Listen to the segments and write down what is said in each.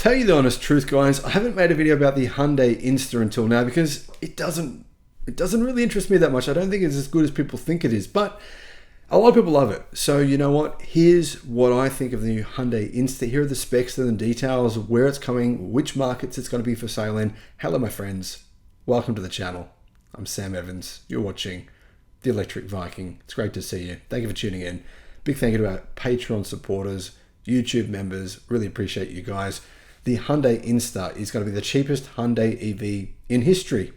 tell you the honest truth, guys, I haven't made a video about the Hyundai Inster until now because it doesn't really interest me that much. I don't think it's as good as people think it is, but a lot of people love it. So you know what? Here's what I think of the new Hyundai Inster. Here are the specs and the details, where it's coming, which markets it's going to be for sale in. Hello, my friends. Welcome to the channel. I'm Sam Evans. You're watching the Electric Viking. It's great to see you. Thank you for tuning in. Big thank you to our Patreon supporters, YouTube members. Really appreciate you guys. The Hyundai Inster is going to be the cheapest Hyundai EV in history.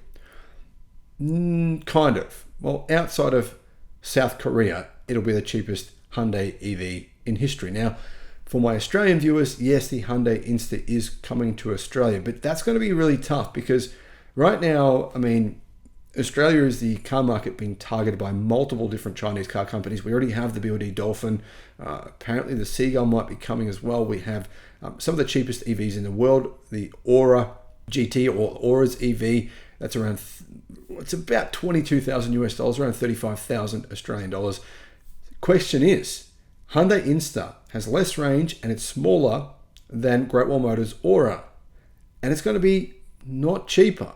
Kind of. Well, outside of South Korea, it'll be the cheapest Hyundai EV in history. Now, for my Australian viewers, yes, the Hyundai Inster is coming to Australia, but that's going to be really tough because right now, I mean, Australia is the car market being targeted by multiple different Chinese car companies. We already have the BYD Dolphin. Apparently the Seagull might be coming as well. We have some of the cheapest EVs in the world, the Aura GT or Aura's EV. That's around, it's about 22,000 US dollars, around 35,000 Australian dollars. Question is, Hyundai Inster has less range and it's smaller than Great Wall Motors Aura, and it's going to be not cheaper.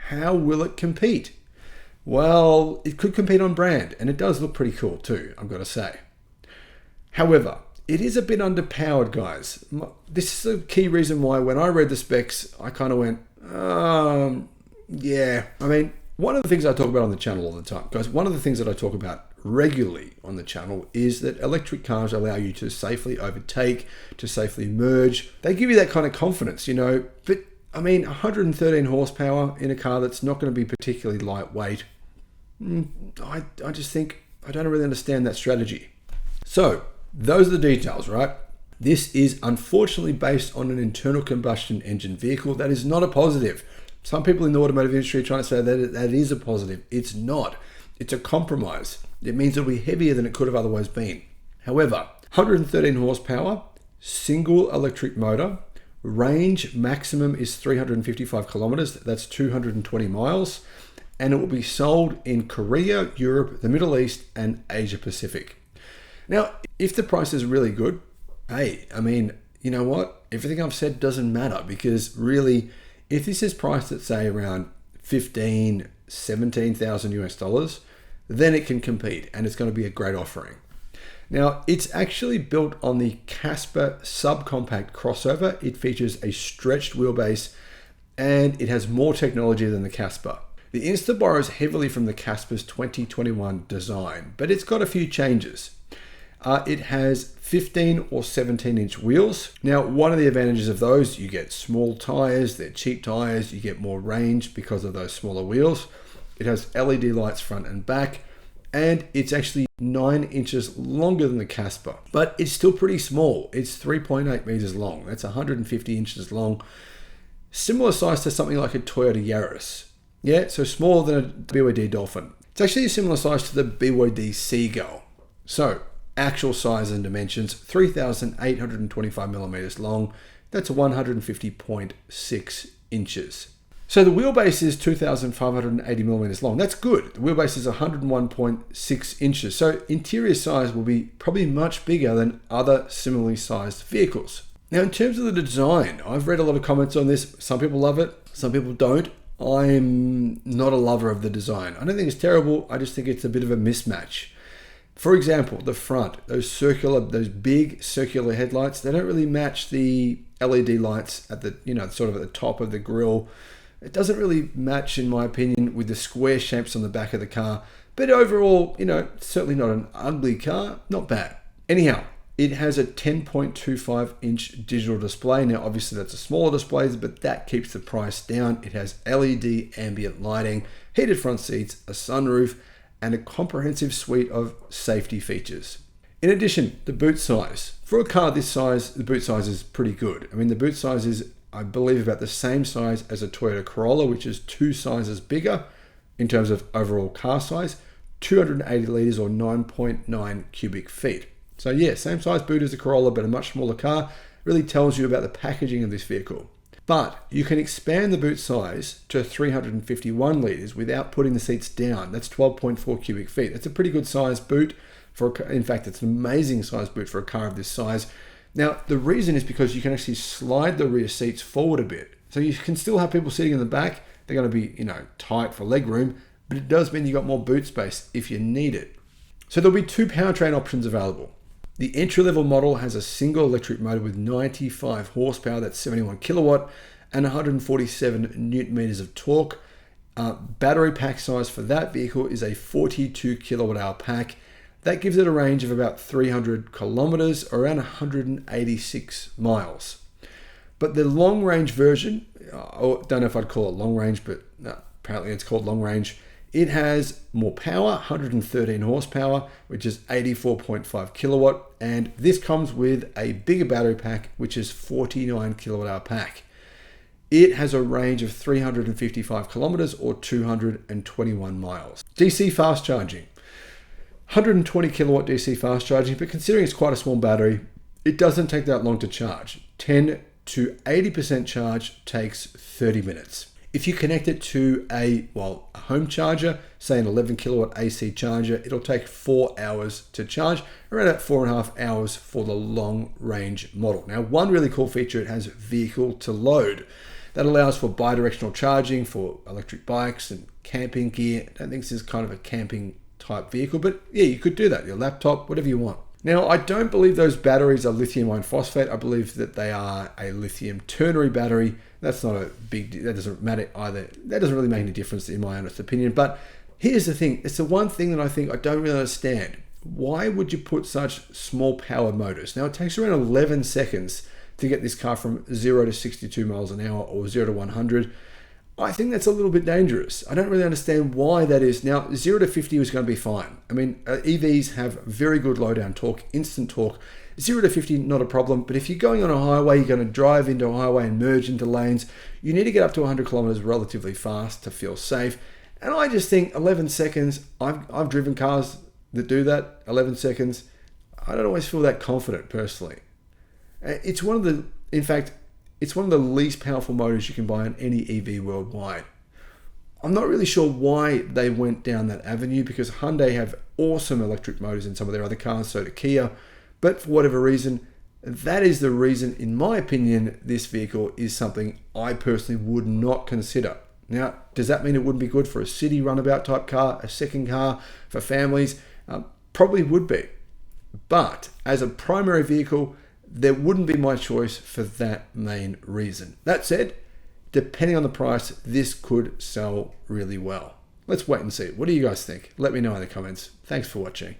How will it compete? Well, it could compete on brand, and it does look pretty cool too, I've got to say. However, it is a bit underpowered, guys. This is a key reason why when I read the specs, I kind of went, yeah. I mean, one of the things I talk about on the channel all the time, guys, one of the things that I talk about regularly on the channel is that electric cars allow you to safely overtake, to safely merge. They give you that kind of confidence, you know, but I mean, 113 horsepower in a car that's not going to be particularly lightweight. I just think, I don't really understand that strategy. So, those are the details, right? This is unfortunately based on an internal combustion engine vehicle. That is not a positive. Some people in the automotive industry are trying to say that that is a positive. It's not. It's a compromise. It means it'll be heavier than it could have otherwise been. However, 113 horsepower, single electric motor, range maximum is 355 kilometers. That's 220 miles. And it will be sold in Korea, Europe, the Middle East, and Asia Pacific. Now, if the price is really good, hey, I mean, you know what? Everything I've said doesn't matter because really, if this is priced at say around 15, 17,000 US dollars, then it can compete and it's going to be a great offering. Now, it's actually built on the Casper subcompact crossover. It features a stretched wheelbase and it has more technology than the Casper. The Inster borrows heavily from the Casper's 2021 design, but it's got a few changes. It has 15 or 17 inch wheels. Now, one of the advantages of those, you get small tires, they're cheap tires, you get more range because of those smaller wheels. It has LED lights front and back, and it's actually 9 inches longer than the Casper, but it's still pretty small. It's 3.8 meters long. That's 150 inches long. Similar size to something like a Toyota Yaris. Yeah, so smaller than a BYD Dolphin. It's actually a similar size to the BYD Seagull. So, actual size and dimensions, 3,825 millimeters long. That's 150.6 inches. So the wheelbase is 2,580 millimeters long. That's good. The wheelbase is 101.6 inches. So interior size will be probably much bigger than other similarly sized vehicles. Now, in terms of the design, I've read a lot of comments on this. Some people love it, some people don't. I'm not a lover of the design. I don't think it's terrible. I just think it's a bit of a mismatch. For example, the front, those big circular headlights, they don't really match the LED lights at the, sort of at the top of the grille. It doesn't really match, in my opinion, with the square shapes on the back of the car. But overall, certainly not an ugly car, not bad. Anyhow, it has a 10.25 inch digital display. Now, obviously that's a smaller display, but that keeps the price down. It has LED ambient lighting, heated front seats, a sunroof, and a comprehensive suite of safety features. In addition, the boot size. For a car this size, the boot size is pretty good. I mean, the boot size is, I believe, about the same size as a Toyota Corolla, which is 2 sizes bigger in terms of overall car size, 280 litres or 9.9 cubic feet. So yeah, same size boot as a Corolla, but a much smaller car. Really tells you about the packaging of this vehicle. But you can expand the boot size to 351 litres without putting the seats down. That's 12.4 cubic feet. That's a pretty good size boot. In fact, it's an amazing size boot for a car of this size. Now, the reason is because you can actually slide the rear seats forward a bit. So you can still have people sitting in the back. They're going to be, tight for leg room, but it does mean you got more boot space if you need it. So there'll be two powertrain options available. The entry-level model has a single electric motor with 95 horsepower, that's 71 kilowatt, and 147 newton meters of torque. Battery pack size for that vehicle is a 42 kilowatt hour pack. That gives it a range of about 300 kilometers, or around 186 miles. But the long range version, I don't know if I'd call it long range, but apparently it's called long range. It has more power, 113 horsepower, which is 84.5 kilowatt. And this comes with a bigger battery pack, which is 49 kilowatt hour pack. It has a range of 355 kilometers or 221 miles. DC fast charging, 120 kilowatt DC fast charging, but considering it's quite a small battery, it doesn't take that long to charge. 10 to 80% charge takes 30 minutes. If you connect it to a home charger, say an 11 kilowatt AC charger, it'll take 4 hours to charge, around about 4.5 hours for the long range model. Now, one really cool feature, it has vehicle to load. That allows for bi-directional charging for electric bikes and camping gear. I don't think this is kind of a camping type vehicle, but yeah, you could do that, your laptop, whatever you want. Now, I don't believe those batteries are lithium iron phosphate. I believe that they are a lithium ternary battery. That's not a big deal. That doesn't matter either. That doesn't really make any difference in my honest opinion. But here's the thing. It's the one thing that I think I don't really understand. Why would you put such small power motors? Now, it takes around 11 seconds to get this car from 0 to 62 miles an hour or 0 to 100. I think that's a little bit dangerous. I don't really understand why that is. Now, 0 to 50 is going to be fine. I mean, EVs have very good low down torque, instant torque. 0 to 50, not a problem. But if you're going on a highway, you're going to drive into a highway and merge into lanes, you need to get up to 100 kilometers relatively fast to feel safe. And I just think 11 seconds, I've driven cars that do that, 11 seconds. I don't always feel that confident personally. It's one of the least powerful motors you can buy on any EV worldwide. I'm not really sure why they went down that avenue, because Hyundai have awesome electric motors in some of their other cars, so do Kia. But for whatever reason, that is the reason, in my opinion, this vehicle is something I personally would not consider. Now, does that mean it wouldn't be good for a city runabout type car, a second car for families? Probably would be. But as a primary vehicle, there wouldn't be my choice for that main reason. That said, depending on the price, this could sell really well. Let's wait and see. What do you guys think? Let me know in the comments. Thanks for watching.